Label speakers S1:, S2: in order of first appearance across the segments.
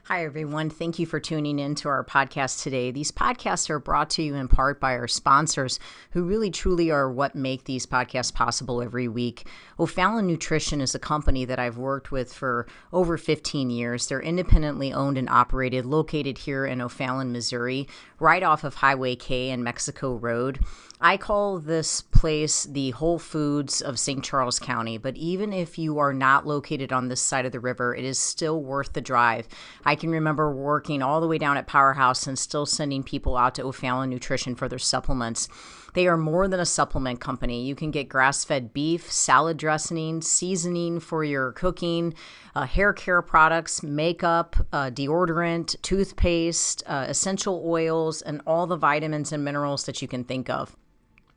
S1: Hi, everyone. Thank you for tuning in to our podcast today. These podcasts are brought to you in part by our sponsors, who really truly are what make these podcasts possible every week. O'Fallon Nutrition is a company that I've worked with for over 15 years. They're independently owned and operated, located here in O'Fallon, Missouri, right off of Highway K and Mexico Road. I call this place the Whole Foods of St. Charles County, but even if you are not located on this side of the river, it is still worth the drive. I can remember working all the way down at Powerhouse and still sending people out to O'Fallon Nutrition for their supplements. They are more than a supplement company. You can get grass-fed beef, salad dressing, seasoning for your cooking, hair care products, makeup, deodorant, toothpaste, essential oils, and all the vitamins and minerals that you can think of.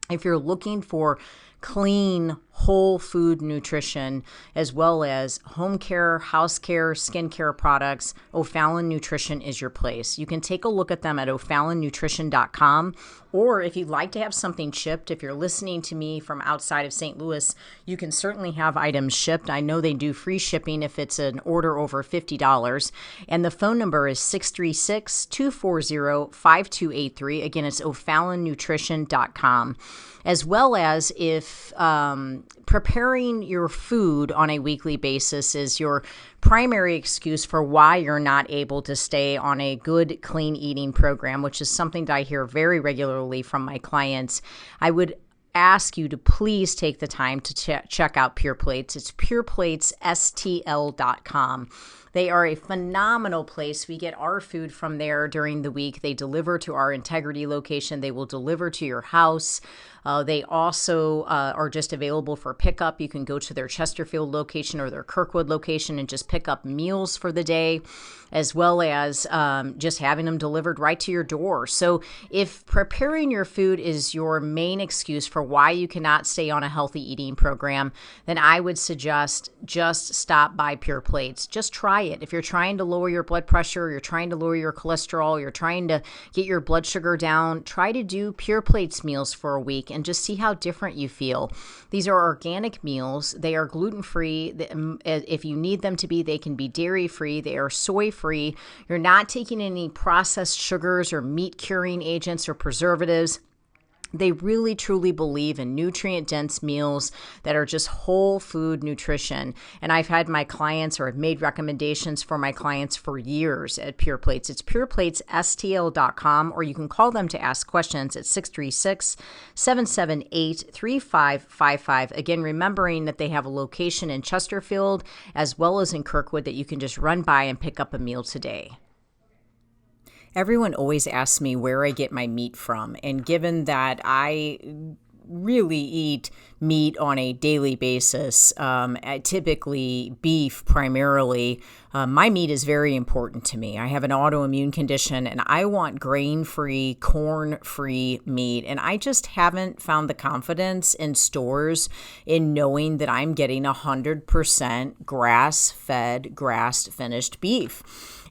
S1: If you're looking for clean, whole food nutrition, as well as home care, house care, skincare products, O'Fallon Nutrition is your place. You can take a look at them at o'fallonnutrition.com, or if you'd like to have something shipped, if you're listening to me from outside of St. Louis, you can certainly have items shipped. I know they do free shipping if it's an order over $50, and the phone number is 636-240-5283. Again, it's o'fallonnutrition.com. As well as if preparing your food on a weekly basis is your primary excuse for why you're not able to stay on a good, clean eating program, which is something that I hear very regularly from my clients, I would ask you to please take the time to check out Pure Plates. It's pureplatesstl.com. They are a phenomenal place. We get our food from there during the week. They deliver to our Integrity location. They will deliver to your house. They also are just available for pickup. You can go to their Chesterfield location or their Kirkwood location and just pick up meals for the day, as well as just having them delivered right to your door. So if preparing your food is your main excuse for why you cannot stay on a healthy eating program, then I would suggest just stop by Pure Plates. Just try it. If you're trying to lower your blood pressure, you're trying to lower your cholesterol, you're trying to get your blood sugar down, try to do Pure Plates meals for a week and just see how different you feel. These are organic meals. They are gluten-free. If you need them to be, they can be dairy-free. They are soy-free. You're not taking any processed sugars or meat-curing agents or preservatives. They really, truly believe in nutrient-dense meals that are just whole food nutrition. And I've had my clients, or I've made recommendations for my clients for years at Pure Plates. It's pureplatesstl.com, or you can call them to ask questions at 636-778-3555. Again, remembering that they have a location in Chesterfield as well as in Kirkwood that you can just run by and pick up a meal today. Everyone always asks me where I get my meat from, and given that I really eat meat on a daily basis, typically beef primarily, my meat is very important to me. I have an autoimmune condition and I want grain-free, corn-free meat, and I just haven't found the confidence in stores in knowing that I'm getting 100% grass-fed, grass-finished beef.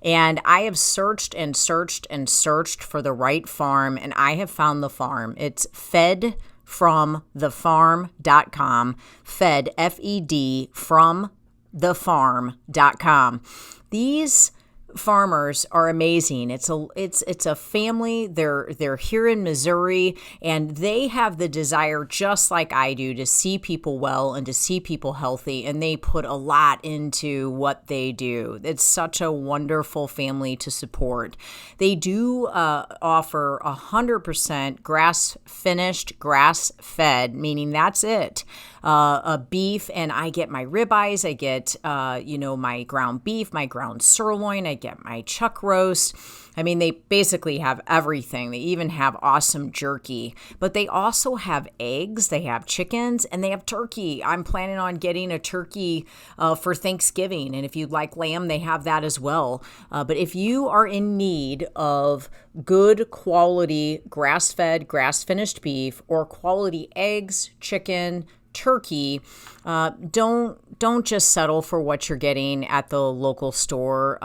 S1: And I have searched and searched and searched for the right farm, and I have found the farm. It's fedfromthefarm.com, fed, F-E-D, from thefarm.com. These farmers are amazing. It's a family. They're here in Missouri, and they have the desire, just like I do, to see people well and to see people healthy, and they put a lot into what they do. It's such a wonderful family to support. They do offer 100% grass-finished, grass-fed, meaning that's it. A beef, and I get my ribeyes, I get my ground beef, my ground sirloin, I get my chuck roast. I mean, they basically have everything. They even have awesome jerky, but they also have eggs, they have chickens, and they have turkey. I'm planning on getting a turkey for Thanksgiving, and if you'd like lamb, they have that as well. But if you are in need of good quality grass-fed, grass-finished beef, or quality eggs, chicken, turkey, don't just settle for what you're getting at the local store.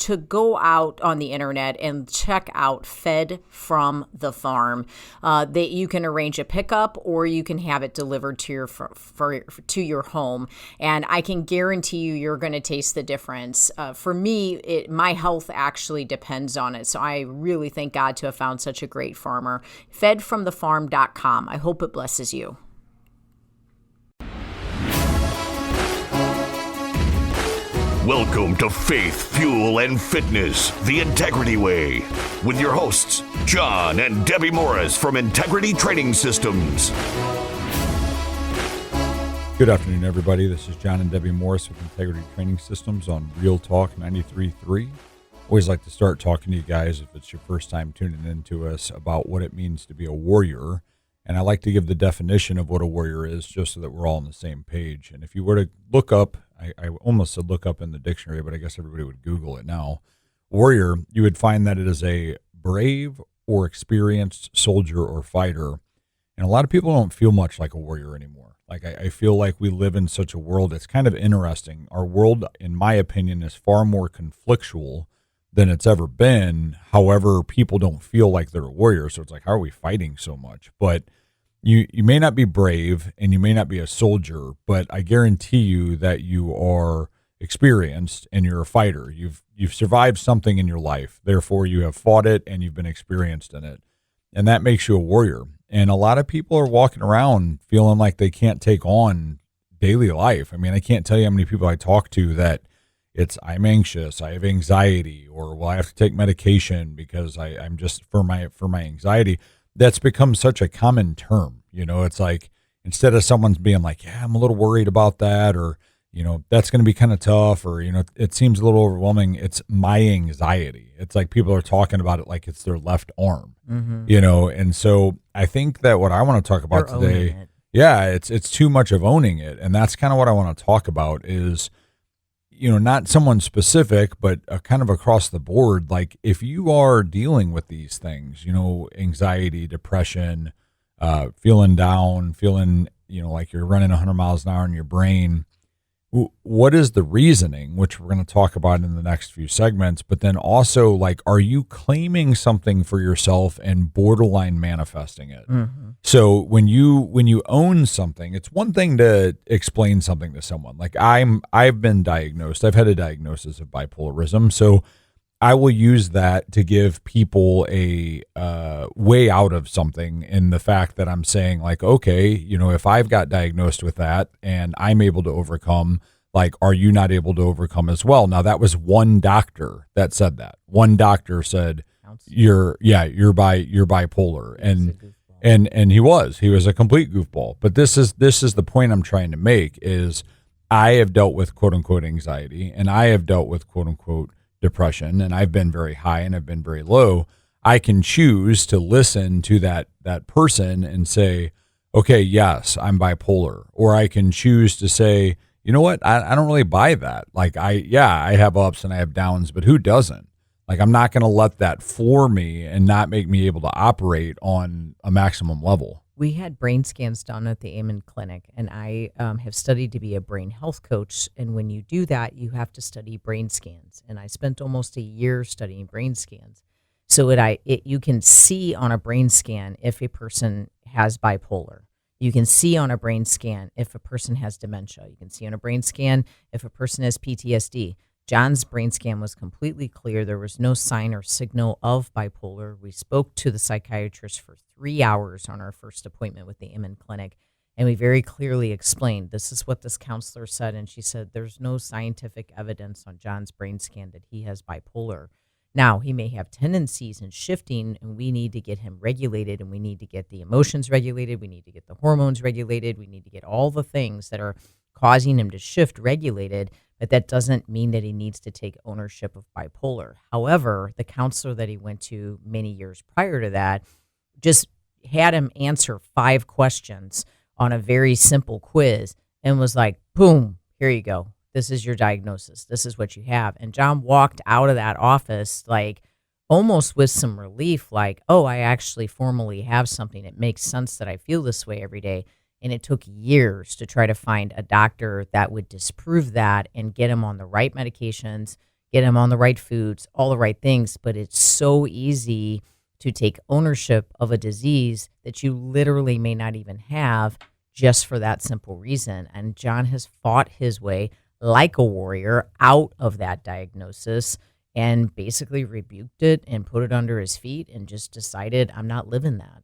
S1: to go out on the internet and check out Fed from the Farm. That you can arrange a pickup or you can have it delivered to your home. And I can guarantee you're going to taste the difference. For me, my health actually depends on it. So I really thank God to have found such a great farmer. Fedfromthefarm.com. I hope it blesses you.
S2: Welcome to Faith, Fuel, and Fitness, the Integrity Way, with your hosts, John and Debbie Morris from Integrity Training Systems.
S3: Good afternoon, everybody. This is John and Debbie Morris with Integrity Training Systems on Real Talk 93.3. Always like to start talking to you guys, if it's your first time tuning in to us, about what it means to be a warrior. And I like to give the definition of what a warrior is, just so that we're all on the same page. And if you were to look up, I almost said look up in the dictionary, but I guess everybody would Google it now. Warrior, you would find that it is a brave or experienced soldier or fighter. And a lot of people don't feel much like a warrior anymore. Like I feel like we live in such a world. It's kind of interesting. Our world, in my opinion, is far more conflictual than it's ever been. However, people don't feel like they're a warrior. So it's like, how are we fighting so much? But you may not be brave and you may not be a soldier, but I guarantee you that you are experienced and you're a fighter. You've survived something in your life. Therefore, you have fought it and you've been experienced in it. And that makes you a warrior. And a lot of people are walking around feeling like they can't take on daily life. I mean, I can't tell you how many people I talk to that I'm anxious, I have anxiety, or well, I have to take medication because I'm just for my anxiety. That's become such a common term. You know, it's like, instead of someone's being like, yeah, I'm a little worried about that, or, you know, that's going to be kind of tough, or, you know, it seems a little overwhelming. It's my anxiety. It's like people are talking about it like it's their left arm, you know? And so I think that what I want to talk about today, it's too much of owning it. And that's kind of what I want to talk about is, you know, not someone specific, but kind of across the board. Like, if you are dealing with these things, you know, anxiety, depression, feeling down, feeling, you know, like you're running 100 miles an hour in your brain, what is the reasoning, which we're going to talk about in the next few segments, but then also, like, are you claiming something for yourself and borderline manifesting it? So when you own something, it's one thing to explain something to someone. Like, I've been diagnosed. I've had a diagnosis of bipolarism, so I will use that to give people a way out of something, in the fact that I'm saying, like, okay, you know, if I've got diagnosed with that and I'm able to overcome, like, are you not able to overcome as well? Now, that was one doctor that said that. One doctor said, you're bipolar. And he was a complete goofball. But this is the point I'm trying to make, is I have dealt with quote unquote anxiety, and I have dealt with quote unquote depression, and I've been very high and I've been very low. I can choose to listen to that person and say, okay, yes, I'm bipolar. Or I can choose to say, you know what, I don't really buy that. Like, I have ups and I have downs, but who doesn't? Like, I'm not going to let that floor me and not make me able to operate on a maximum level.
S1: We had brain scans done at the Amen Clinic, and I have studied to be a brain health coach. And when you do that, you have to study brain scans. And I spent almost a year studying brain scans. So you can see on a brain scan if a person has bipolar. You can see on a brain scan if a person has dementia. You can see on a brain scan if a person has PTSD. John's brain scan was completely clear. There was no sign or signal of bipolar. We spoke to the psychiatrist for 3 hours on our first appointment with the Amen Clinic, and we very clearly explained, this is what this counselor said, and she said, there's no scientific evidence on John's brain scan that he has bipolar. Now, he may have tendencies and shifting, and we need to get him regulated, and we need to get the emotions regulated, we need to get the hormones regulated, we need to get all the things that are causing him to shift regulated, but that doesn't mean that he needs to take ownership of bipolar. However, the counselor that he went to many years prior to that just had him answer 5 questions on a very simple quiz and was like, boom, here you go. This is your diagnosis. This is what you have. And John walked out of that office like almost with some relief, like, oh, I actually formally have something. It makes sense that I feel this way every day. And it took years to try to find a doctor that would disprove that and get him on the right medications, get them on the right foods, all the right things. But it's so easy to take ownership of a disease that you literally may not even have, just for that simple reason. And John has fought his way like a warrior out of that diagnosis and basically rebuked it and put it under his feet and just decided, I'm not living that.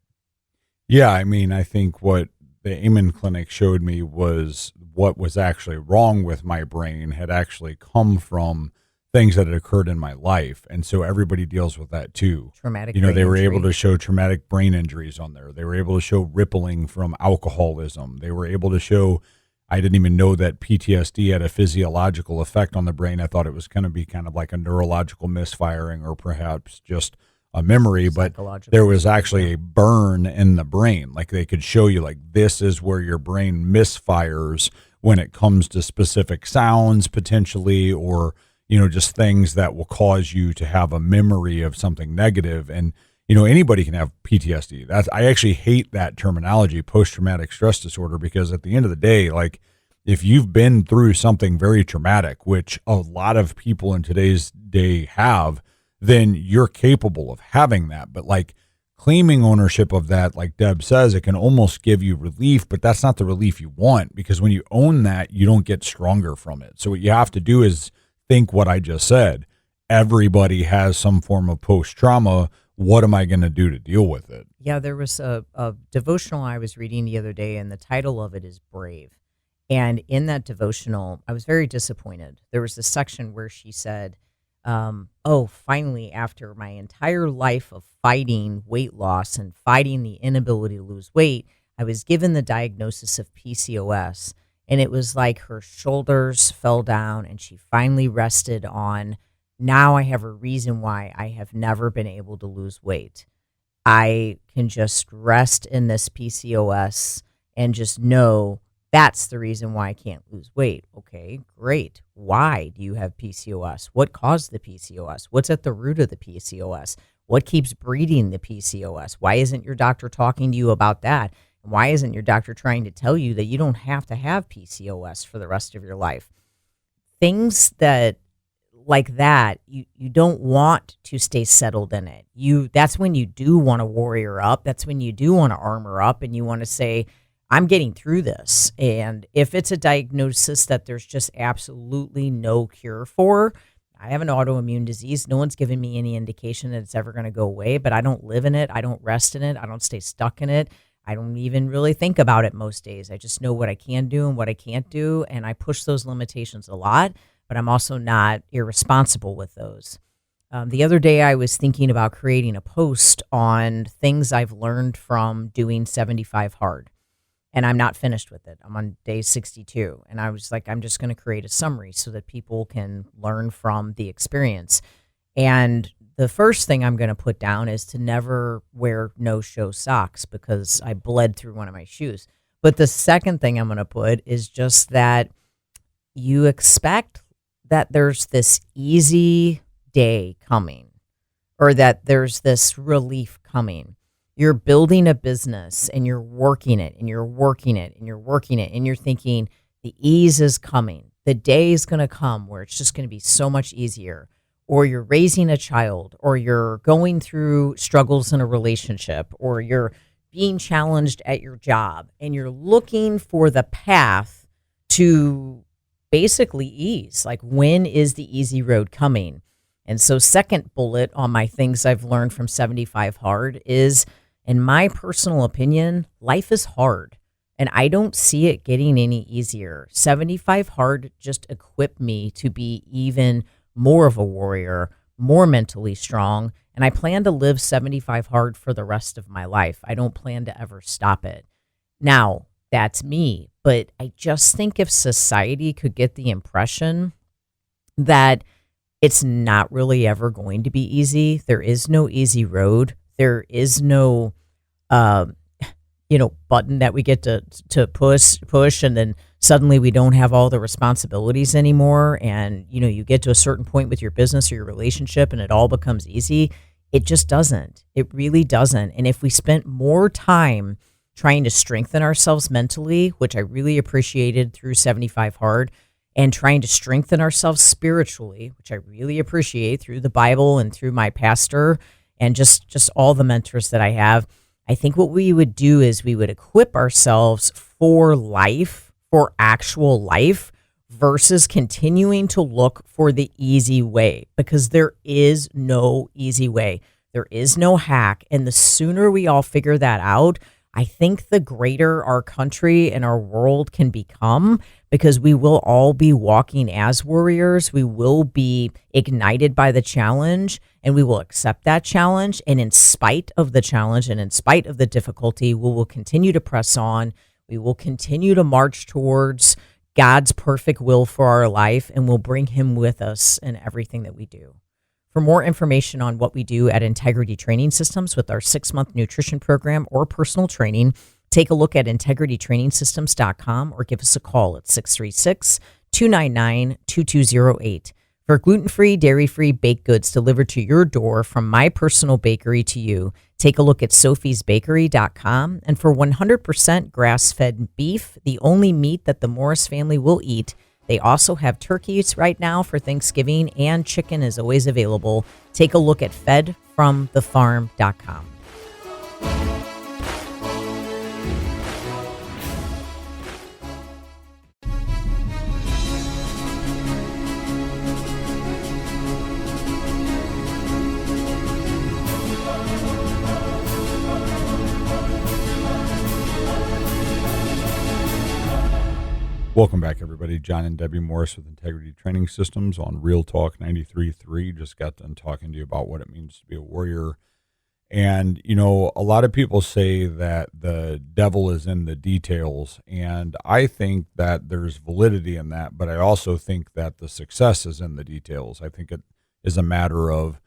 S3: Yeah, I mean, I think what the Amen Clinic showed me was what was actually wrong with my brain had actually come from things that had occurred in my life. And so everybody deals with that too.
S1: Traumatic
S3: You know,
S1: brain
S3: they were
S1: injury.
S3: able to show traumatic brain injuries on there. They were able to show rippling from alcoholism. They were able to show, I didn't even know that PTSD had a physiological effect on the brain. I thought it was going to be kind of like a neurological misfiring or perhaps just a memory, but
S1: Psychological.
S3: there was actually a burn in the brain. Like they could show you, like, this is where your brain misfires when it comes to specific sounds potentially, or, you know, just things that will cause you to have a memory of something negative. And, you know, anybody can have PTSD. I actually hate that terminology, post-traumatic stress disorder, because at the end of the day, like, if you've been through something very traumatic, which a lot of people in today's day have, then you're capable of having that. But like claiming ownership of that, like Deb says, it can almost give you relief, but that's not the relief you want, because when you own that, you don't get stronger from it. So what you have to do is think what I just said. Everybody has some form of post-trauma. What am I going to do to deal with it?
S1: Yeah, there was a devotional I was reading the other day, and the title of it is Brave. And in that devotional, I was very disappointed. There was a section where she said, finally, after my entire life of fighting weight loss and fighting the inability to lose weight, I was given the diagnosis of PCOS. And it was like her shoulders fell down and she finally rested on, now I have a reason why I have never been able to lose weight. I can just rest in this PCOS and just know that's the reason why I can't lose weight. Okay, great. Why do you have PCOS? What caused the PCOS? What's at the root of the PCOS? What keeps breeding the PCOS? Why isn't your doctor talking to you about that? And why isn't your doctor trying to tell you that you don't have to have PCOS for the rest of your life? Things that like that, you don't want to stay settled in it. That's when you do want to warrior up. That's when you do want to armor up and you want to say, I'm getting through this. And if it's a diagnosis that there's just absolutely no cure for, I have an autoimmune disease. No one's given me any indication that it's ever going to go away, but I don't live in it. I don't rest in it. I don't stay stuck in it. I don't even really think about it most days. I just know what I can do and what I can't do. And I push those limitations a lot, but I'm also not irresponsible with those. The other day I was thinking about creating a post on things I've learned from doing 75 Hard. And I'm not finished with it. I'm on day 62. And I was like, I'm just going to create a summary so that people can learn from the experience. And the first thing I'm going to put down is to never wear no-show socks because I bled through one of my shoes. But the second thing I'm going to put is just that you expect that there's this easy day coming or that there's this relief coming. You're building a business and you're working it and you're working it and you're working it and you're thinking the ease is coming. The day is going to come where it's just going to be so much easier. Or you're raising a child, or you're going through struggles in a relationship, or you're being challenged at your job and you're looking for the path to basically ease. Like, when is the easy road coming? And so second bullet on my things I've learned from 75 Hard is, in my personal opinion, life is hard, and I don't see it getting any easier. 75 Hard just equipped me to be even more of a warrior, more mentally strong, and I plan to live 75 Hard for the rest of my life. I don't plan to ever stop it. Now, that's me, but I just think if society could get the impression that it's not really ever going to be easy, there is no easy road, there is no button that we get to push and then suddenly we don't have all the responsibilities anymore, and you get to a certain point with your business or your relationship and it all becomes easy. It just doesn't. It really doesn't. And if we spent more time trying to strengthen ourselves mentally, which I really appreciated through 75 Hard, and trying to strengthen ourselves spiritually, which I really appreciate through the Bible and through my pastor and just all the mentors that I have. I think what we would do is we would equip ourselves for life, for actual life, versus continuing to look for the easy way, because there is no easy way. There is no hack. And the sooner we all figure that out, I think the greater our country and our world can become, because we will all be walking as warriors. We will be ignited by the challenge, and we will accept that challenge. And in spite of the challenge and in spite of the difficulty, we will continue to press on. We will continue to march towards God's perfect will for our life, and we'll bring him with us in everything that we do. For more information on what we do at Integrity Training Systems with our 6-month nutrition program or personal training, take a look at integritytrainingsystems.com or give us a call at 636-299-2208. For gluten-free, dairy-free baked goods delivered to your door from my personal bakery to you, take a look at sophiesbakery.com. And for 100% grass-fed beef, the only meat that the Morris family will eat, they also have turkeys right now for Thanksgiving, and chicken is always available. Take a look at fedfromthefarm.com.
S3: Welcome back, everybody. John and Debbie Morris with Integrity Training Systems on Real Talk 93.3. Just got done talking to you about what it means to be a warrior. And, you know, a lot of people say that the devil is in the details, and I think that there's validity in that, but I also think that the success is in the details. I think it is a matter of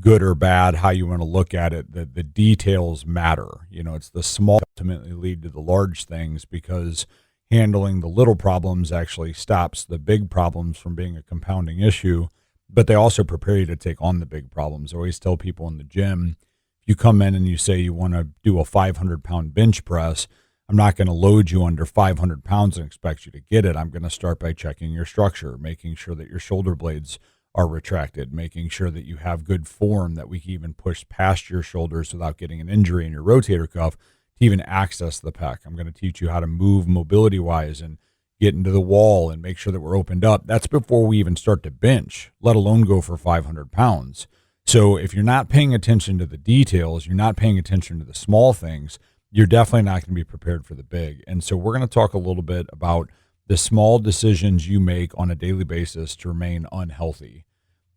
S3: good or bad, how you want to look at it. The details matter. You know, it's the small ultimately lead to the large things, because handling the little problems actually stops the big problems from being a compounding issue, but they also prepare you to take on the big problems. I always tell people in the gym, if you come in and you say you want to do a 500-pound bench press, I'm not going to load you under 500 pounds and expect you to get it. I'm going to start by checking your structure, making sure that your shoulder blades are retracted, making sure that you have good form, that we can even push past your shoulders without getting an injury in your rotator cuff to even access the pec. I'm going to teach you how to move mobility-wise and get into the wall and make sure that we're opened up. That's before we even start to bench, let alone go for 500 pounds. So if you're not paying attention to the details, you're not paying attention to the small things, you're definitely not going to be prepared for the big. And so we're going to talk a little bit about the small decisions you make on a daily basis to remain unhealthy.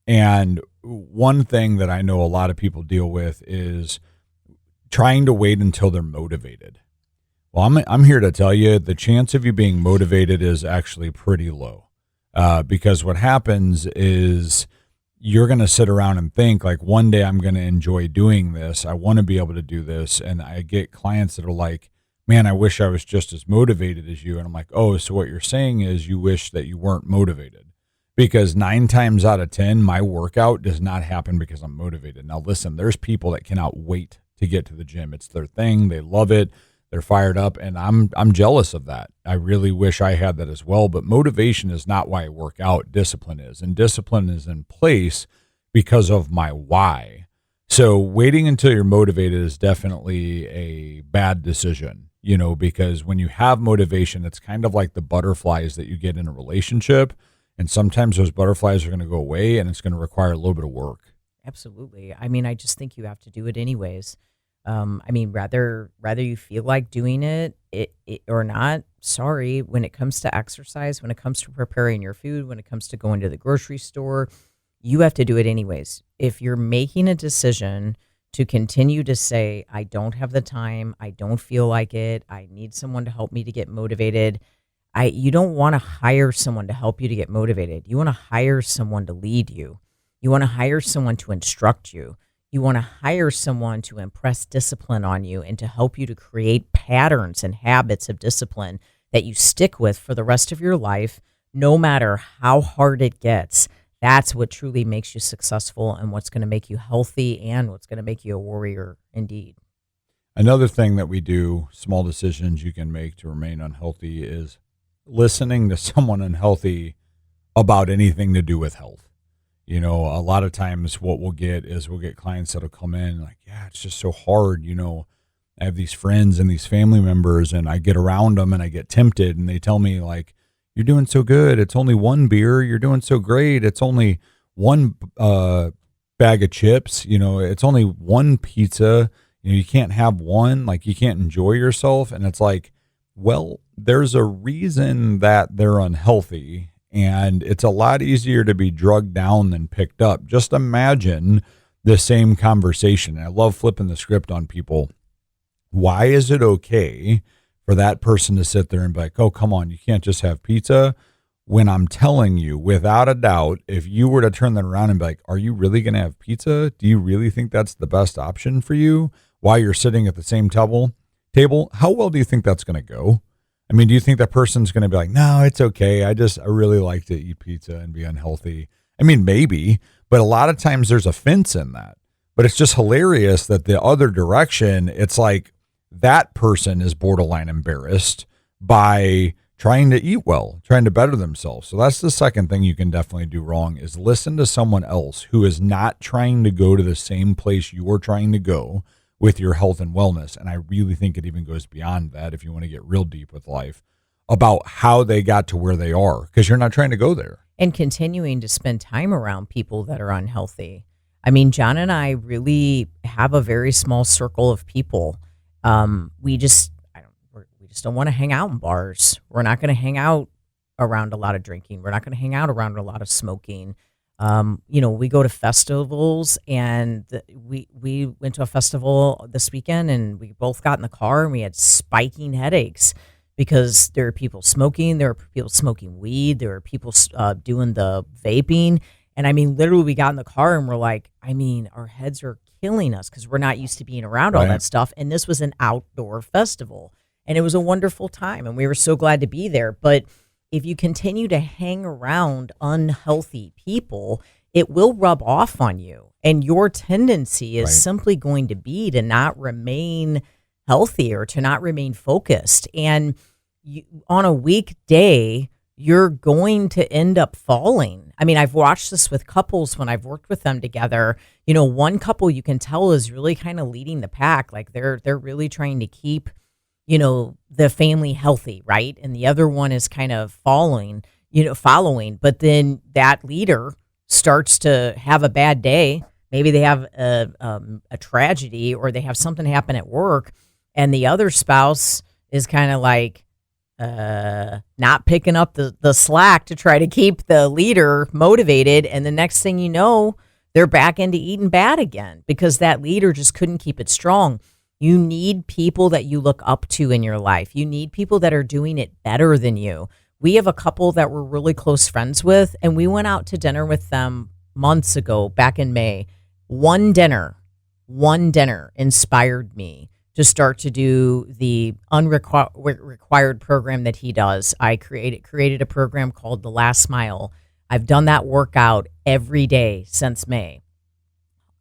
S3: And one thing that I know a lot of people deal with is trying to wait until they're motivated. Well, I'm here to tell you the chance of you being motivated is actually pretty low, because what happens is you're going to sit around and think like, one day I'm going to enjoy doing this. I want to be able to do this. And I get clients that are like, man, I wish I was just as motivated as you. And I'm like, oh, so what you're saying is you wish that you weren't motivated. Because 9 times out of 10, my workout does not happen because I'm motivated. Now, listen, there's people that cannot wait to get to the gym. It's their thing. They love it. They're fired up, and I'm jealous of that. I really wish I had that as well, but motivation is not why I work out. Discipline is, and discipline is in place because of my why. So waiting until you're motivated is definitely a bad decision, you know, because when you have motivation, it's kind of like the butterflies that you get in a relationship, and sometimes those butterflies are going to go away, and it's going to require a little bit of work.
S1: Absolutely. I mean, I just think you have to do it anyways. I mean, rather you feel like doing it or not, sorry, when it comes to exercise, when it comes to preparing your food, when it comes to going to the grocery store, you have to do it anyways. If you're making a decision to continue to say, I don't have the time, I don't feel like it, I need someone to help me to get motivated, you don't want to hire someone to help you to get motivated. You want to hire someone to lead you. You want to hire someone to instruct you. You want to hire someone to impress discipline on you and to help you to create patterns and habits of discipline that you stick with for the rest of your life, no matter how hard it gets. That's what truly makes you successful and what's going to make you healthy and what's going to make you a warrior indeed.
S3: Another thing that we do, small decisions you can make to remain unhealthy, is listening to someone unhealthy about anything to do with health. You know, a lot of times what we'll get clients that'll come in like, yeah, it's just so hard. You know, I have these friends and these family members and I get around them and I get tempted and they tell me like, you're doing so good. It's only one beer. You're doing so great. It's only one bag of chips. You know, it's only one pizza. You know, you can't have one, like you can't enjoy yourself. And it's like, well, there's a reason that they're unhealthy. And it's a lot easier to be drugged down than picked up. Just imagine the same conversation. I love flipping the script on people. Why is it okay for that person to sit there and be like, oh, come on, you can't just have pizza? When I'm telling you, without a doubt, if you were to turn that around and be like, are you really going to have pizza? Do you really think that's the best option for you while you're sitting at the same table? How well do you think that's going to go? I mean, do you think that person's going to be like, no, it's okay. I really like to eat pizza and be unhealthy. I mean, maybe, but a lot of times there's offense in that. But it's just hilarious that the other direction, it's like that person is borderline embarrassed by trying to eat well, trying to better themselves. So that's the second thing you can definitely do wrong is listen to someone else who is not trying to go to the same place you're trying to go with your health and wellness. And I really think it even goes beyond that if you want to get real deep with life about how they got to where they are, because you're not trying to go there.
S1: And continuing to spend time around people that are unhealthy. I mean, John and I really have a very small circle of people. We just don't want to hang out in bars. We're not going to hang out around a lot of drinking. We're not going to hang out around a lot of smoking. You know, we go to festivals, and we went to a festival this weekend, and we both got in the car and we had spiking headaches because there are people smoking, there are people smoking weed, there are people doing the vaping. And I mean, literally we got in the car and we're like, I mean, our heads are killing us because we're not used to being around all that stuff. And this was an outdoor festival and it was a wonderful time and we were so glad to be there. But if you continue to hang around unhealthy people, it will rub off on you. And your tendency is simply going to be to not remain healthy or to not remain focused. And on a weekday, you're going to end up falling. I mean, I've watched this with couples when I've worked with them together. You know, one couple you can tell is really kind of leading the pack. Like they're really trying to keep, you know, the family healthy, right? And the other one is kind of following. But then that leader starts to have a bad day. Maybe they have a tragedy or they have something happen at work, and the other spouse is kind of like not picking up the slack to try to keep the leader motivated. And the next thing you know, they're back into eating bad again because that leader just couldn't keep it strong. You need people that you look up to in your life. You need people that are doing it better than you. We have a couple that we're really close friends with, and we went out to dinner with them months ago, back in May. One dinner inspired me to start to do the unrequired program that he does. I created a program called The Last Mile. I've done that workout every day since May.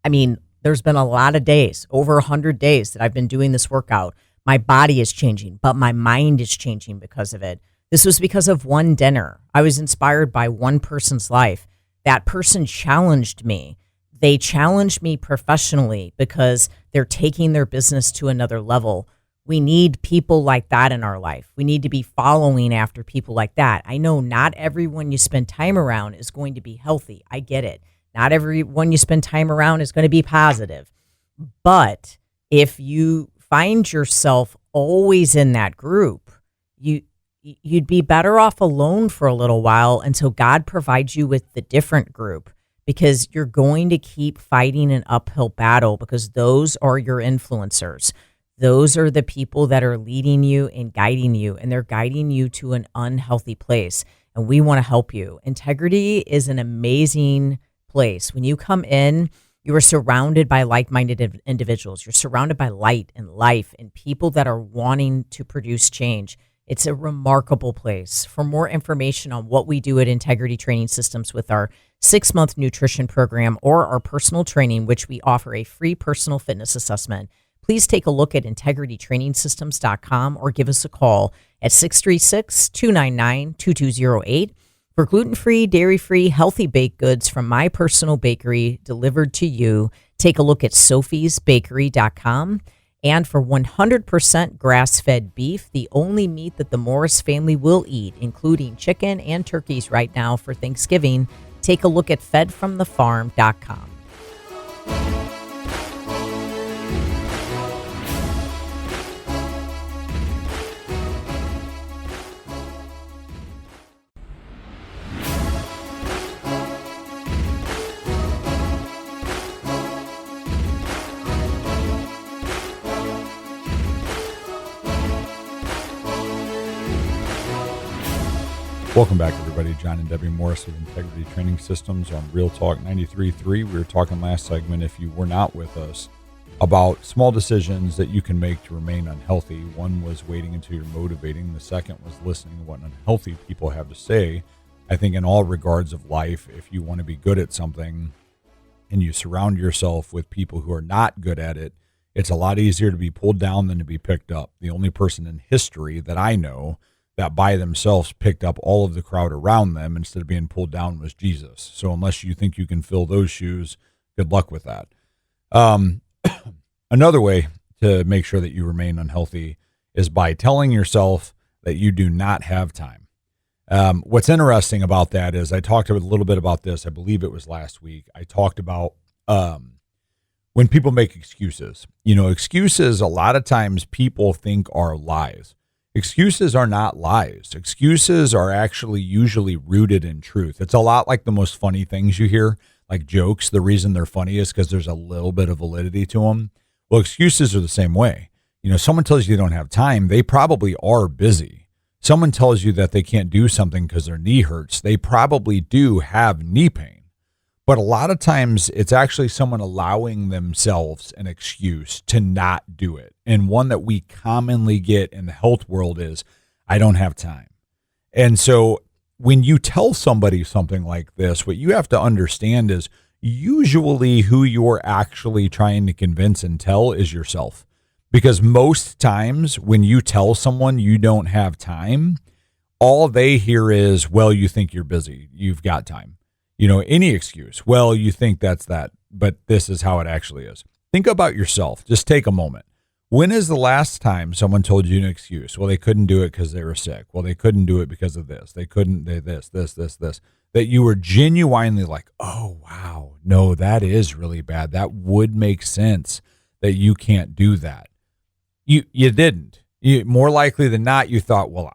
S1: I mean, there's been a lot of days, over 100 days that I've been doing this workout. My body is changing, but my mind is changing because of it. This was because of one dinner. I was inspired by one person's life. That person challenged me. They challenged me professionally because they're taking their business to another level. We need people like that in our life. We need to be following after people like that. I know not everyone you spend time around is going to be healthy. I get it. Not everyone you spend time around is going to be positive. But if you find yourself always in that group, you'd be better off alone for a little while until God provides you with the different group, because you're going to keep fighting an uphill battle because those are your influencers. Those are the people that are leading you and guiding you, and they're guiding you to an unhealthy place. And we want to help you. Integrity is an amazing place. When you come in, you are surrounded by like-minded individuals. You're surrounded by light and life and people that are wanting to produce change. It's a remarkable place. For more information on what we do at Integrity Training Systems with our 6-month nutrition program or our personal training, which we offer a free personal fitness assessment, please take a look at integritytrainingsystems.com or give us a call at 636-299-2208. For gluten-free, dairy-free, healthy baked goods from my personal bakery delivered to you, take a look at sophiesbakery.com. And for 100% grass-fed beef, the only meat that the Morris family will eat, including chicken and turkeys right now for Thanksgiving, take a look at fedfromthefarm.com.
S3: Welcome back, everybody. John and Debbie Morris of Integrity Training Systems on Real Talk 93.3. We were talking last segment, if you were not with us, about small decisions that you can make to remain unhealthy. One was waiting until you're motivating. The second was listening to what unhealthy people have to say. I think in all regards of life, if you want to be good at something and you surround yourself with people who are not good at it, it's a lot easier to be pulled down than to be picked up. The only person in history that I know that by themselves picked up all of the crowd around them instead of being pulled down was Jesus. So unless you think you can fill those shoes, good luck with that. Another way to make sure that you remain unhealthy is by telling yourself that you do not have time. What's interesting about that is I talked a little bit about this. I believe it was last week. I talked about when people make excuses. You know, excuses a lot of times people think are lies. Excuses are not lies. Excuses are actually usually rooted in truth. It's a lot like the most funny things you hear, like jokes. The reason they're funny is because there's a little bit of validity to them. Well, excuses are the same way. You know, someone tells you they don't have time, they probably are busy. Someone tells you that they can't do something because their knee hurts, they probably do have knee pain. But a lot of times it's actually someone allowing themselves an excuse to not do it. And one that we commonly get in the health world is, I don't have time. And so when you tell somebody something like this, what you have to understand is usually who you're actually trying to convince and tell is yourself. Because most times when you tell someone you don't have time, all they hear is, well, you think you're busy. You've got time. You know, any excuse. Well, you think that's that, but this is how it actually is. Think about yourself. Just take a moment. When is the last time someone told you an excuse? Well, they couldn't do it because they were sick. Well, they couldn't do it because of this. They couldn't, this. That you were genuinely like, oh, wow, no, that is really bad. That would make sense that you can't do that. You didn't. More likely than not, you thought, well,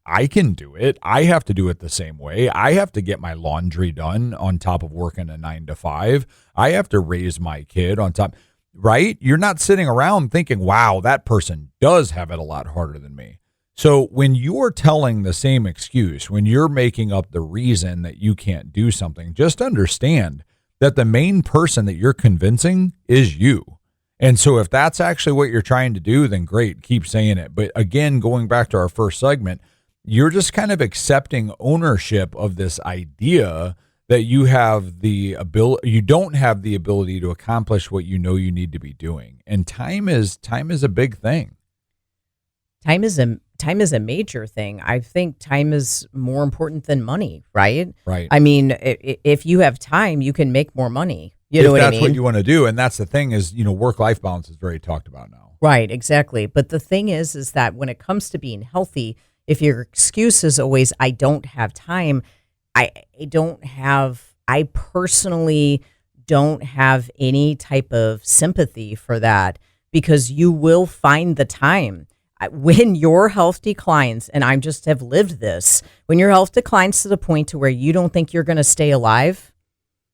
S3: I can do it. I have to do it the same way. I have to get my laundry done on top of working a 9 to 5. I have to raise my kid on top, right? You're not sitting around thinking, wow, that person does have it a lot harder than me. So when you're telling the same excuse, when you're making up the reason that you can't do something, just understand that the main person that you're convincing is you. And so if that's actually what you're trying to do, then great, keep saying it. But again, going back to our first segment, you're just kind of accepting ownership of this idea that you have the ability, you don't have the ability to accomplish what you know you need to be doing. And time is a big thing.
S1: Time is a major thing. I think time is more important than money, right?
S3: Right.
S1: I mean, if you have time, you can make more money. You know what I mean?
S3: That's what you want to do. And that's the thing is, you know, work-life balance is very talked about now.
S1: Right, exactly. But the thing is that when it comes to being healthy, if your excuse is always, I don't have time, I personally don't have any type of sympathy for that, because you will find the time. When your health declines, and I just have lived this, when your health declines to the point to where you don't think you're going to stay alive,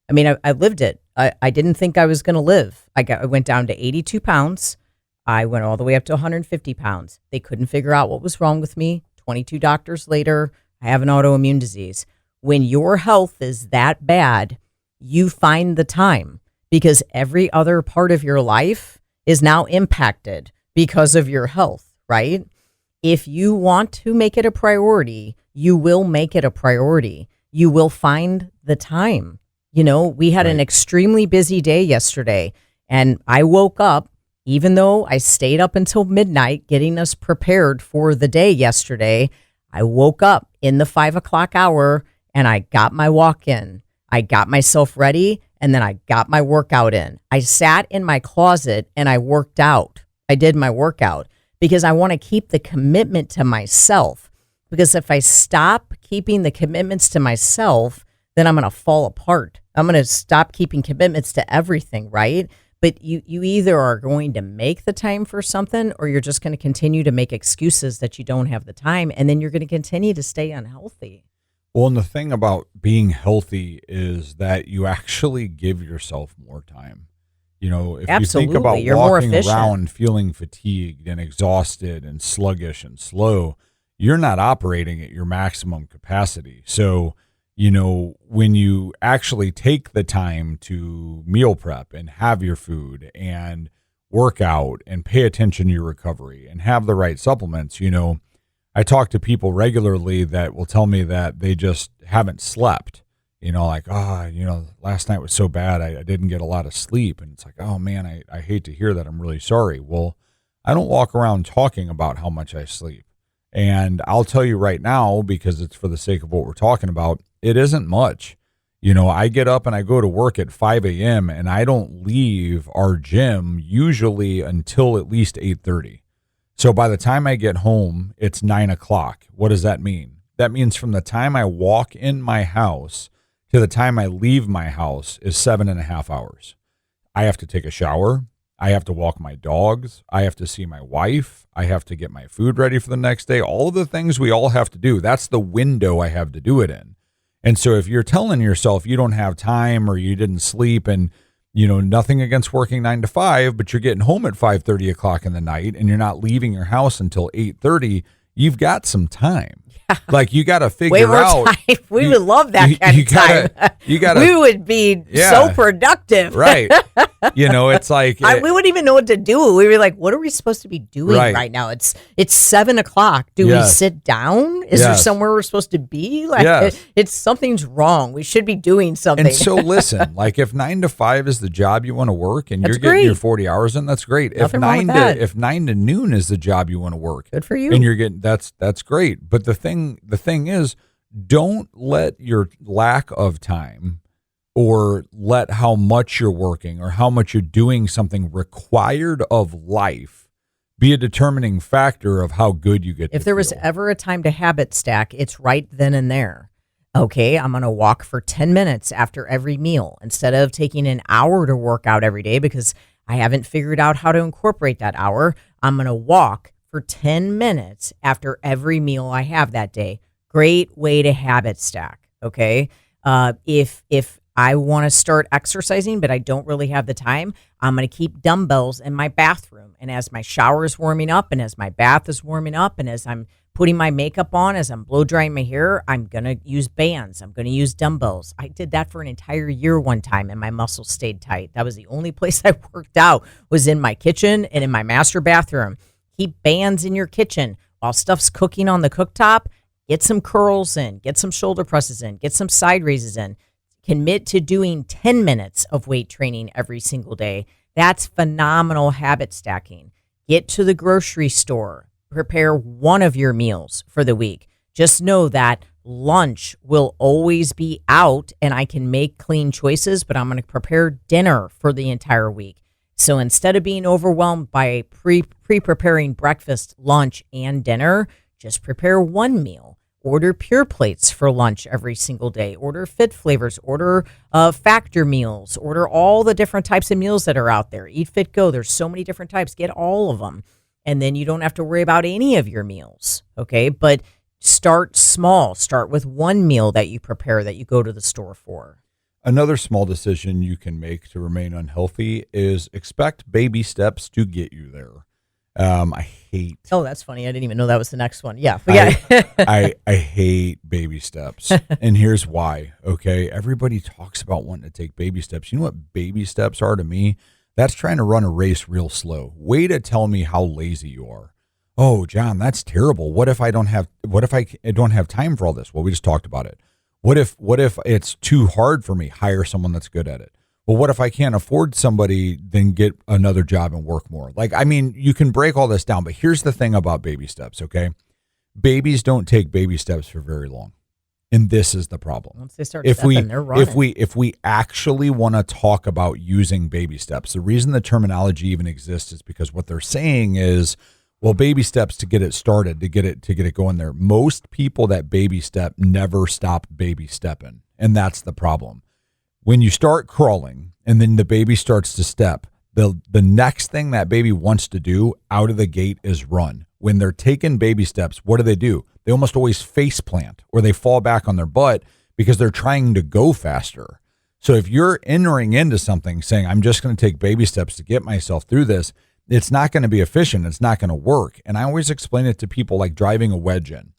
S1: I mean, I lived it. I didn't think I was going to live. I went down to 82 pounds. I went all the way up to 150 pounds. They couldn't figure out what was wrong with me. 22 doctors later, I have an autoimmune disease. When your health is that bad, you find the time, because every other part of your life is now impacted because of your health, right? If you want to make it a priority, you will make it a priority. You will find the time. You know, we had an extremely busy day yesterday, and I woke up, even though I stayed up until midnight getting us prepared for the day yesterday, I woke up in the 5 o'clock hour
S4: and I got my walk in. I got myself ready, and then I got my workout in. I sat in my closet and I worked out. I did my workout because I want to keep the commitment to myself. Because if I stop keeping the commitments to myself, then I'm going to fall apart. I'm going to stop keeping commitments to everything, right? But you either are going to make the time for something, or you're just going to continue to make excuses that you don't have the time, and then you're going to continue to stay unhealthy.
S3: Well, and the thing about being healthy is that you actually give yourself more time. You know, if
S4: Absolutely.
S3: you think about
S4: You're more
S3: walking
S4: efficient.
S3: around feeling fatigued and exhausted and sluggish and slow, you're not operating at your maximum capacity. So, you know, when you actually take the time to meal prep and have your food and work out and pay attention to your recovery and have the right supplements, you know, I talk to people regularly that will tell me that they just haven't slept, you know, like, last night was so bad. I didn't get a lot of sleep. And it's like, oh man, I hate to hear that. I'm really sorry. Well, I don't walk around talking about how much I sleep. And I'll tell you right now, because it's for the sake of what we're talking about, it isn't much. You know, I get up and I go to work at 5 a.m. and I don't leave our gym usually until at least 8:30. So by the time I get home, it's 9 o'clock. What does that mean? That means from the time I walk in my house to the time I leave my house is 7.5 hours. I have to take a shower. I have to walk my dogs. I have to see my wife. I have to get my food ready for the next day. All of the things we all have to do. That's the window I have to do it in. And so if you're telling yourself you don't have time or you didn't sleep, and, you know, nothing against working 9 to 5, but you're getting home at 5:30 o'clock in the night and you're not leaving your house until 8:30, you've got some time. Like, you got to figure
S4: Way more
S3: out.
S4: time. We would love that kind of time.
S3: You got to.
S4: We would be so productive.
S3: Right. You know, it's like.
S4: We wouldn't even know what to do. We were like, what are we supposed to be doing right now? It's 7 o'clock. Do we sit down? Is there somewhere we're supposed to be? Like, it's something's wrong. We should be doing something.
S3: And so listen, like, if 9 to 5 is the job you want to work and you're getting your 40 hours in, that's great.
S4: Nothing wrong with that.
S3: If 9 to noon is the job you want to work,
S4: good for you.
S3: And you're getting that's great. But the thing is, don't let your lack of time or let how much you're working or how much you're doing something required of life be a determining factor of how good you get.
S4: If there was ever a time to habit stack, it's right then and there. Okay, I'm going to walk for 10 minutes after every meal instead of taking an hour to work out every day because I haven't figured out how to incorporate that hour. I'm going to walk for 10 minutes after every meal I have that day. Great way to habit stack, okay? If I want to start exercising, but I don't really have the time, I'm going to keep dumbbells in my bathroom. And as my shower is warming up and as my bath is warming up and as I'm putting my makeup on, as I'm blow drying my hair, I'm going to use bands. I'm going to use dumbbells. I did that for an entire year one time and my muscles stayed tight. That was the only place I worked out, was in my kitchen and in my master bathroom. Keep bands in your kitchen while stuff's cooking on the cooktop. Get some curls in, get some shoulder presses in, get some side raises in. Commit to doing 10 minutes of weight training every single day. That's phenomenal habit stacking. Get to the grocery store. Prepare one of your meals for the week. Just know that lunch will always be out and I can make clean choices, but I'm going to prepare dinner for the entire week. So instead of being overwhelmed by pre-preparing breakfast, lunch, and dinner, just prepare one meal. Order Pure Plates for lunch every single day. Order Fit Flavors. Order Factor meals. Order all the different types of meals that are out there. Eat Fit Go. There's so many different types. Get all of them. And then you don't have to worry about any of your meals. Okay? But start small. Start with one meal that you prepare that you go to the store for.
S3: Another small decision you can make to remain unhealthy is expect baby steps to get you there. I hate.
S4: Oh, that's funny. I didn't even know that was the next one. Yeah.
S3: I hate baby steps. And here's why. Okay. Everybody talks about wanting to take baby steps. You know what baby steps are to me? That's trying to run a race real slow. Way to tell me how lazy you are. Oh, John, that's terrible. What if I don't have time for all this? Well, we just talked about it. What if it's too hard for me? Hire someone that's good at it. Well, what if I can't afford somebody, then get another job and work more? Like, I mean, you can break all this down, but here's the thing about baby steps, okay? Babies don't take baby steps for very long. And this is the problem.
S4: Once they start stepping, they're running.
S3: If we actually want to talk about using baby steps, the reason the terminology even exists is because what they're saying is, well, baby steps to get it started, to get it going there. Most people that baby step never stop baby stepping, and that's the problem. When you start crawling and then the baby starts to step, the next thing that baby wants to do out of the gate is run. When they're taking baby steps, what do? They almost always face plant or they fall back on their butt because they're trying to go faster. So if you're entering into something saying, I'm just going to take baby steps to get myself through this, it's not going to be efficient. It's not going to work. And I always explain it to people like driving a wedge in.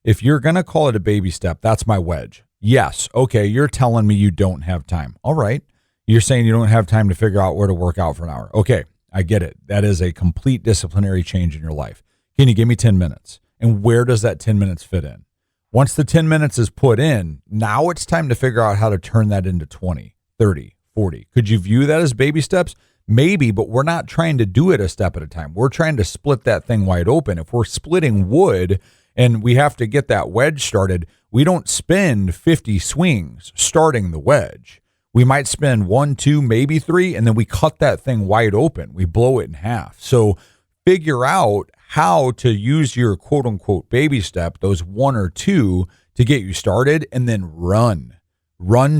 S3: If you're going to call it a baby step, that's my wedge. Yes. Okay. You're telling me you don't have time. All right. You're saying you don't have time to figure out where to work out for an hour. Okay. I get it. That is a complete disciplinary change in your life. Can you give me 10 minutes? And where does that 10 minutes fit in? Once the 10 minutes is put in, now it's time to figure out how to turn that into 20, 30, 40. Could you view that as baby steps? Maybe, but we're not trying to do it a step at a time. We're trying to split that thing wide open. If we're splitting wood and we have to get that wedge started, we don't spend 50 swings starting the wedge. We might spend 1, 2, maybe 3, and then we cut that thing wide open. We blow it in half. So figure out how to use your quote unquote baby step, those 1 or 2 to get you started, and then run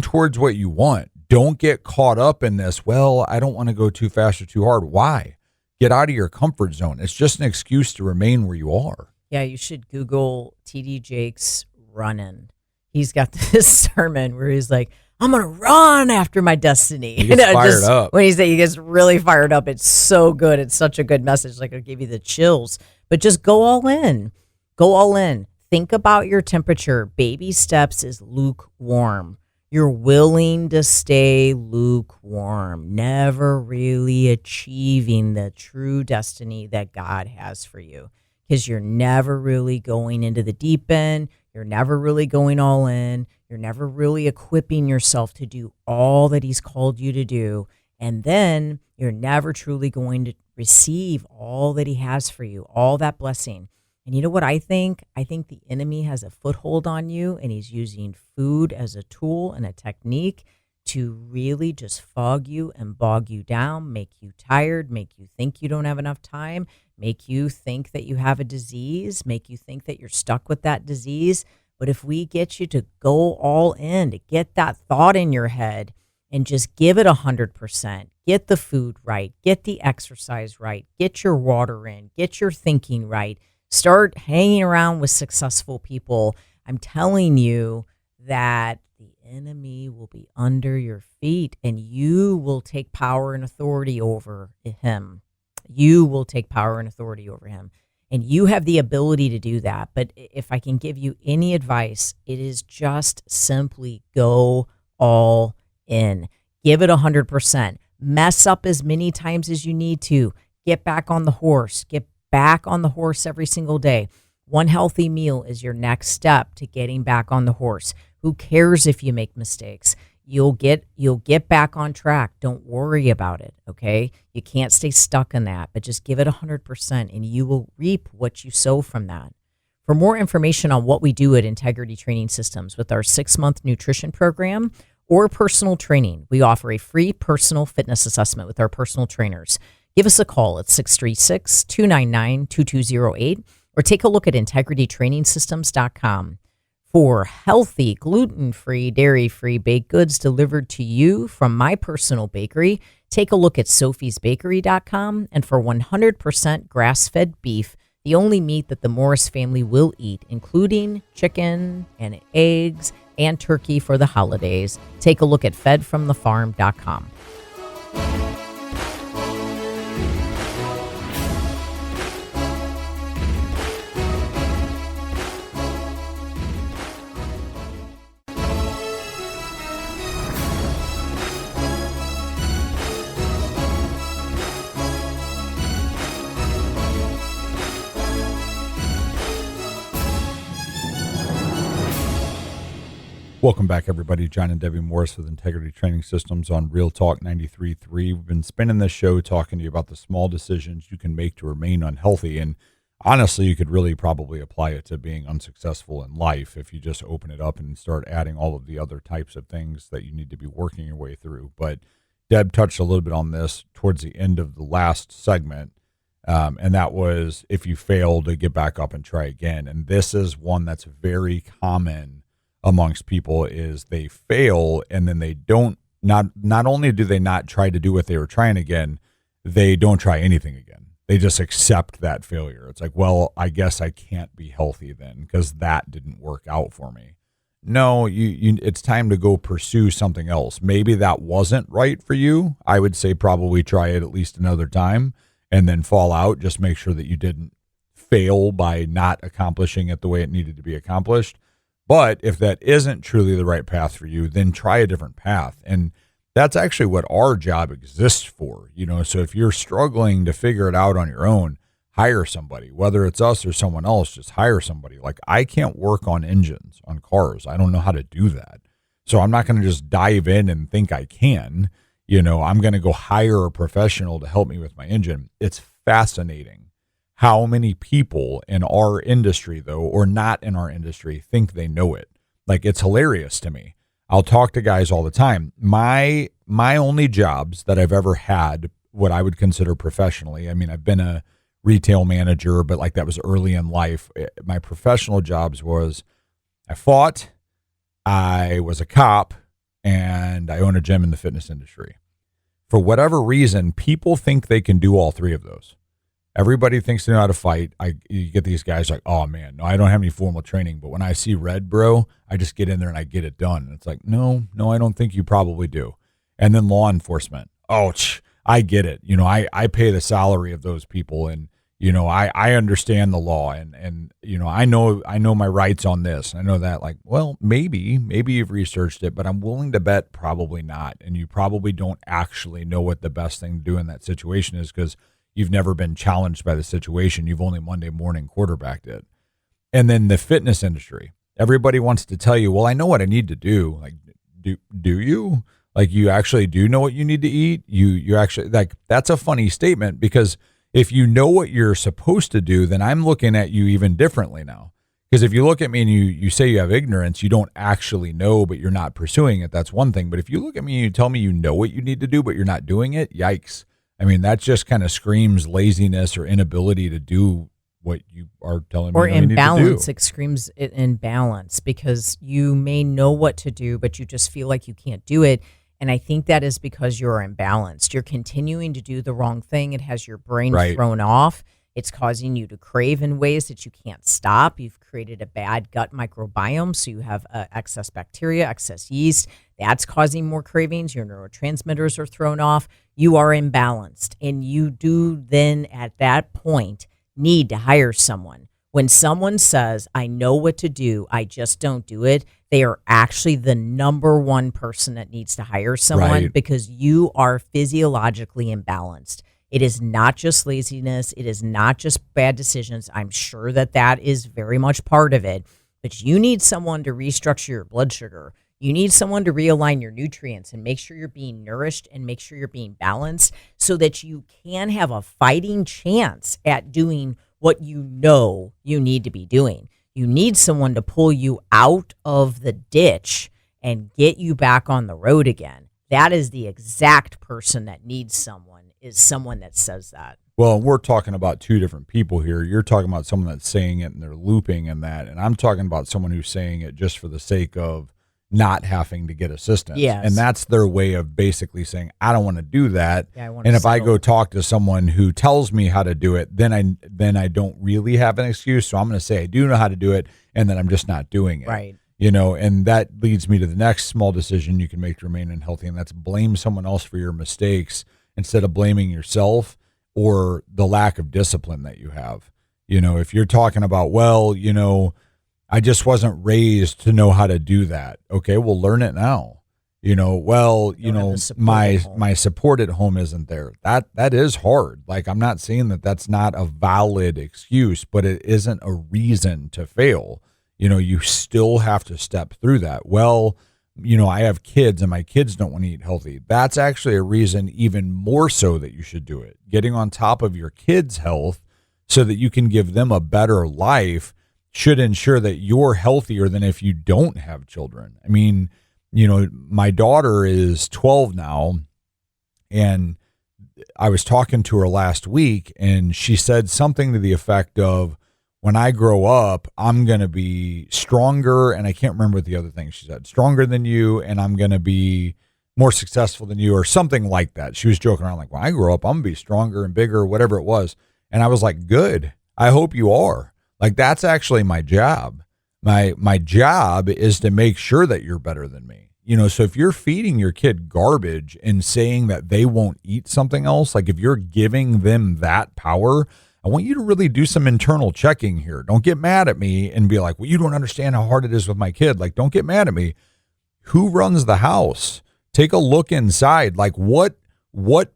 S3: towards what you want. Don't get caught up in this. Well, I don't want to go too fast or too hard. Why? Get out of your comfort zone. It's just an excuse to remain where you are.
S4: Yeah, you should Google TD Jakes running. He's got this sermon where he's like, I'm going to run after my destiny.
S3: He gets fired up.
S4: When he gets really fired up, it's so good. It's such a good message. Like, it'll give you the chills. But just go all in. Go all in. Think about your temperature. Baby steps is lukewarm. You're willing to stay lukewarm, never really achieving the true destiny that God has for you, because you're never really going into the deep end. You're never really going all in. You're never really equipping yourself to do all that he's called you to do. And then you're never truly going to receive all that he has for you, all that blessing. And you know what I think? I think the enemy has a foothold on you, and he's using food as a tool and a technique to really just fog you and bog you down, make you tired, make you think you don't have enough time, make you think that you have a disease, make you think that you're stuck with that disease. But if we get you to go all in, to get that thought in your head and just give it 100%, get the food right, get the exercise right, get your water in, get your thinking right, start hanging around with successful people, I'm telling you that the enemy will be under your feet and you will take power and authority over him. You will take power and authority over him. And you have the ability to do that. But if I can give you any advice, it is just simply go all in. Give it 100%. Mess up as many times as you need to. Get back on the horse. Get back on the horse every single day. One healthy meal is your next step to getting back on the horse. Who cares if you make mistakes? You'll get back on track. Don't worry about it, okay? You can't stay stuck in that, but just give it 100% and you will reap what you sow from that. For more information on what we do at Integrity Training Systems with our 6-month nutrition program or personal training, we offer a free personal fitness assessment with our personal trainers. Give us a call at 636-299-2208 or take a look at integritytrainingsystems.com. For healthy, gluten-free, dairy-free baked goods delivered to you from my personal bakery, take a look at sophiesbakery.com. And for 100% grass-fed beef, the only meat that the Morris family will eat, including chicken and eggs and turkey for the holidays, take a look at fedfromthefarm.com.
S3: Welcome back, everybody. John and Debbie Morris with Integrity Training Systems on Real Talk 93.3. We've been spending this show talking to you about the small decisions you can make to remain unhealthy. And honestly, you could really probably apply it to being unsuccessful in life if you just open it up and start adding all of the other types of things that you need to be working your way through. But Deb touched a little bit on this towards the end of the last segment, and that was if you fail to get back up and try again. And this is one that's very common amongst people, is they fail and then they don't, not only do they not try to do what they were trying again, they don't try anything again. They just accept that failure. It's like, well, I guess I can't be healthy then because that didn't work out for me. No, it's time to go pursue something else. Maybe that wasn't right for you. I would say probably try it at least another time and then fall out. Just make sure that you didn't fail by not accomplishing it the way it needed to be accomplished. But if that isn't truly the right path for you, then try a different path. And that's actually what our job exists for, So if you're struggling to figure it out on your own, hire somebody, whether it's us or someone else, just hire somebody. Like, I can't work on engines on cars. I don't know how to do that. So I'm not going to just dive in and think I can, I'm going to go hire a professional to help me with my engine. It's fascinating how many people in our industry, though, or not in our industry, think they know it. Like, it's hilarious to me. I'll talk to guys all the time. My only jobs that I've ever had, what I would consider professionally, I mean, I've been a retail manager, but like that was early in life. My professional jobs was I fought, I was a cop, and I own a gym in the fitness industry. For whatever reason, people think they can do all three of those. Everybody thinks they know how to fight. You get these guys like, oh man, no, I don't have any formal training, but when I see red, bro, I just get in there and I get it done. And it's like, no, I don't think you probably do. And then law enforcement. Oh, I get it. I pay the salary of those people, and I understand the law, and I know my rights on this. I know that. Like, well, maybe you've researched it, but I'm willing to bet probably not. And you probably don't actually know what the best thing to do in that situation is, because you've never been challenged by the situation. You've only Monday morning quarterbacked it. And then the fitness industry, everybody wants to tell you, well, I know what I need to do. Like, do you? Like, you actually do know what you need to eat? You actually, like, that's a funny statement, because if you know what you're supposed to do, then I'm looking at you even differently now. Because if you look at me and you say you have ignorance, you don't actually know, but you're not pursuing it, that's one thing. But if you look at me and you tell me you know what you need to do, but you're not doing it, yikes. I mean, that just kind of screams laziness or inability to do what you are telling me.
S4: Or
S3: you need
S4: imbalance.
S3: to do.
S4: It screams imbalance, because you may know what to do, but you just feel like you can't do it. And I think that is because you're imbalanced. You're continuing to do the wrong thing. It has your brain thrown off. It's causing you to crave in ways that you can't stop. You've created a bad gut microbiome, so you have excess bacteria, excess yeast. That's causing more cravings. Your neurotransmitters are thrown off. You are imbalanced, and you do then at that point need to hire someone. When someone says, I know what to do, I just don't do it, they are actually the number one person that needs to hire someone, because you are physiologically imbalanced. It is not just laziness. It is not just bad decisions. I'm sure that is very much part of it, but you need someone to restructure your blood sugar. You need someone to realign your nutrients and make sure you're being nourished and make sure you're being balanced, so that you can have a fighting chance at doing what you know you need to be doing. You need someone to pull you out of the ditch and get you back on the road again. That is the exact person that needs someone, is someone that says that.
S3: Well, we're talking about two different people here. You're talking about someone that's saying it and they're looping in that. And I'm talking about someone who's saying it just for the sake of not having to get assistance.
S4: Yes.
S3: And that's their way of basically saying, I don't want to do that.
S4: Yeah,
S3: and if I go talk to someone who tells me how to do it, then I don't really have an excuse. So I'm going to say I do know how to do it, and then I'm just not doing it.
S4: Right.
S3: And that leads me to the next small decision you can make to remain unhealthy, and that's blame someone else for your mistakes instead of blaming yourself or the lack of discipline that you have. If you're talking about, well, I just wasn't raised to know how to do that. Okay, well, learn it now. My support at home isn't there. That is hard. Like, I'm not saying that that's not a valid excuse, but it isn't a reason to fail. You still have to step through that. Well, I have kids and my kids don't want to eat healthy. That's actually a reason even more so that you should do it. Getting on top of your kids' health so that you can give them a better life should ensure that you're healthier than if you don't have children. I mean, my daughter is 12 now, and I was talking to her last week, and she said something to the effect of, when I grow up, I'm going to be stronger, and I can't remember what the other thing she said, stronger than you, and I'm going to be more successful than you, or something like that. She was joking around like, when I grow up, I'm going to be stronger and bigger, whatever it was. And I was like, good. I hope you are. Like, that's actually my job. My job is to make sure that you're better than me. So if you're feeding your kid garbage and saying that they won't eat something else, like if you're giving them that power, I want you to really do some internal checking here. Don't get mad at me and be like, well, you don't understand how hard it is with my kid. Like, don't get mad at me. Who runs the house? Take a look inside. Like, what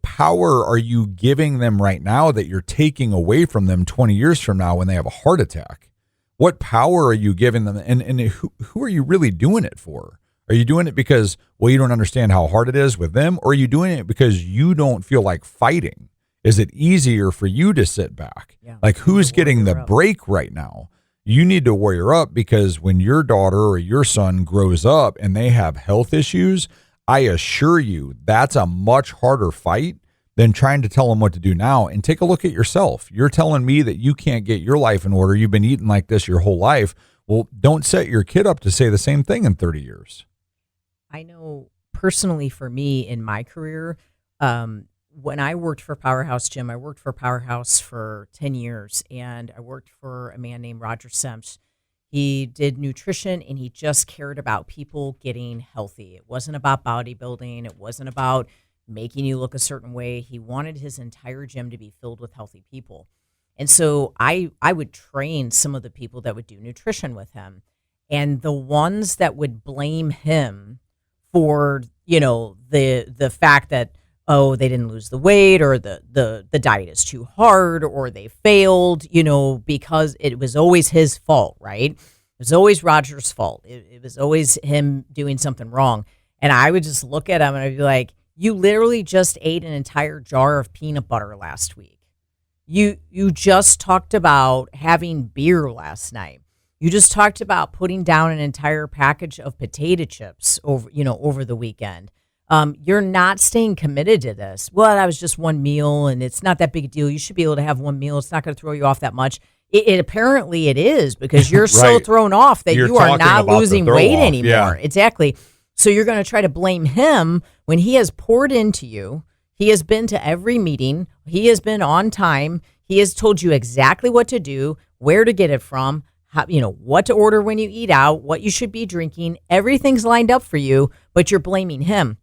S3: power are you giving them right now that you're taking away from them 20 years from now when they have a heart attack? What power are you giving them? And who are you really doing it for? Are you doing it because, well, you don't understand how hard it is with them? Or are you doing it because you don't feel like fighting? Is it easier for you to sit back? Yeah. Like, who's getting the break right now? You need to warrior up, because when your daughter or your son grows up and they have health issues, I assure you that's a much harder fight than trying to tell them what to do now. And take a look at yourself. You're telling me that you can't get your life in order. You've been eating like this your whole life. Well, don't set your kid up to say the same thing in 30 years.
S4: I know personally for me in my career, when I worked for Powerhouse Gym, I worked for Powerhouse for 10 years, and I worked for a man named Roger Semch. He did nutrition, and he just cared about people getting healthy. It wasn't about bodybuilding. It wasn't about making you look a certain way. He wanted his entire gym to be filled with healthy people. And so I would train some of the people that would do nutrition with him. And the ones that would blame him for, the fact that, oh, they didn't lose the weight, or the diet is too hard, or they failed, because it was always his fault, right? It was always Roger's fault. It was always him doing something wrong. And I would just look at him and I'd be like, you literally just ate an entire jar of peanut butter last week. You just talked about having beer last night. You just talked about putting down an entire package of potato chips over the weekend. You're not staying committed to this. Well, that was just one meal, and it's not that big a deal. You should be able to have one meal. It's not going to throw you off that much. It apparently it is, because you're right. So thrown off that you are not losing weight anymore. Yeah. Exactly. So you're going to try to blame him when he has poured into you. He has been to every meeting. He has been on time. He has told you exactly what to do, where to get it from, how, what to order when you eat out, what you should be drinking. Everything's lined up for you, but you're blaming him.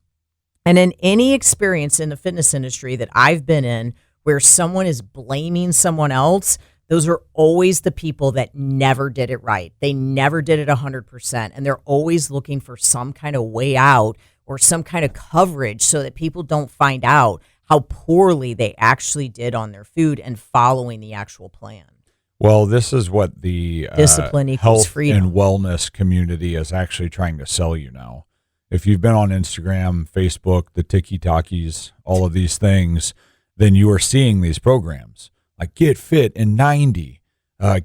S4: And in any experience in the fitness industry that I've been in where someone is blaming someone else, those are always the people that never did it right. They never did it 100%. And they're always looking for some kind of way out or some kind of coverage so that people don't find out how poorly they actually did on their food and following the actual plan.
S3: Well, this is what the
S4: discipline equals
S3: health
S4: freedom
S3: and wellness community is actually trying to sell you now. If you've been on Instagram, Facebook, the TikTokies, all of these things, then you are seeing these programs like Get Fit in 90,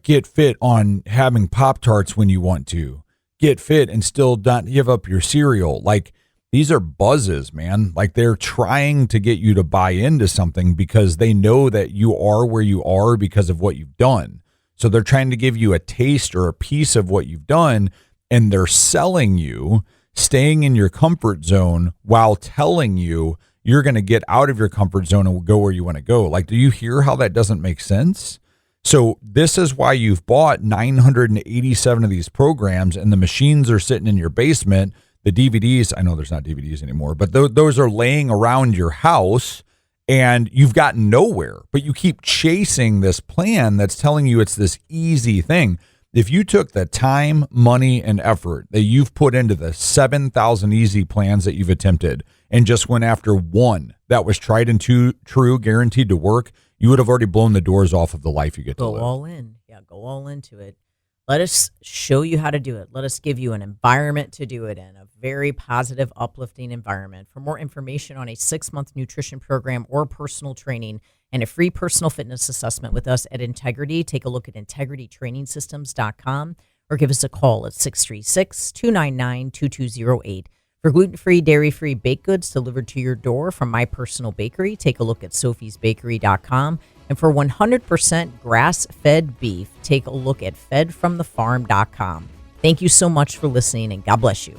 S3: Get Fit on having Pop-Tarts when you want to, Get Fit and still not give up your cereal. Like, these are buzzes, man. Like, they're trying to get you to buy into something because they know that you are where you are because of what you've done. So they're trying to give you a taste or a piece of what you've done, and they're selling you staying in your comfort zone while telling you you're going to get out of your comfort zone and go where you want to go. Like, do you hear how that doesn't make sense? So this is why you've bought 987 of these programs, and the machines are sitting in your basement. The DVDs, I know there's not DVDs anymore, but those are laying around your house, and you've gotten nowhere, but you keep chasing this plan that's telling you it's this easy thing. If you took the time, money, and effort that you've put into the 7,000 easy plans that you've attempted and just went after one that was tried and true, guaranteed to work, you would have already blown the doors off of the life you get to live.
S4: Go all in. Yeah, go all into it. Let us show you how to do it. Let us give you an environment to do it in, a very positive, uplifting environment. For more information on a 6-month nutrition program or personal training and a free personal fitness assessment with us at Integrity, take a look at integritytrainingsystems.com or give us a call at 636-299-2208. For gluten-free, dairy-free baked goods delivered to your door from my personal bakery, take a look at sophiesbakery.com. And for 100% grass-fed beef, take a look at fedfromthefarm.com. Thank you so much for listening, and God bless you.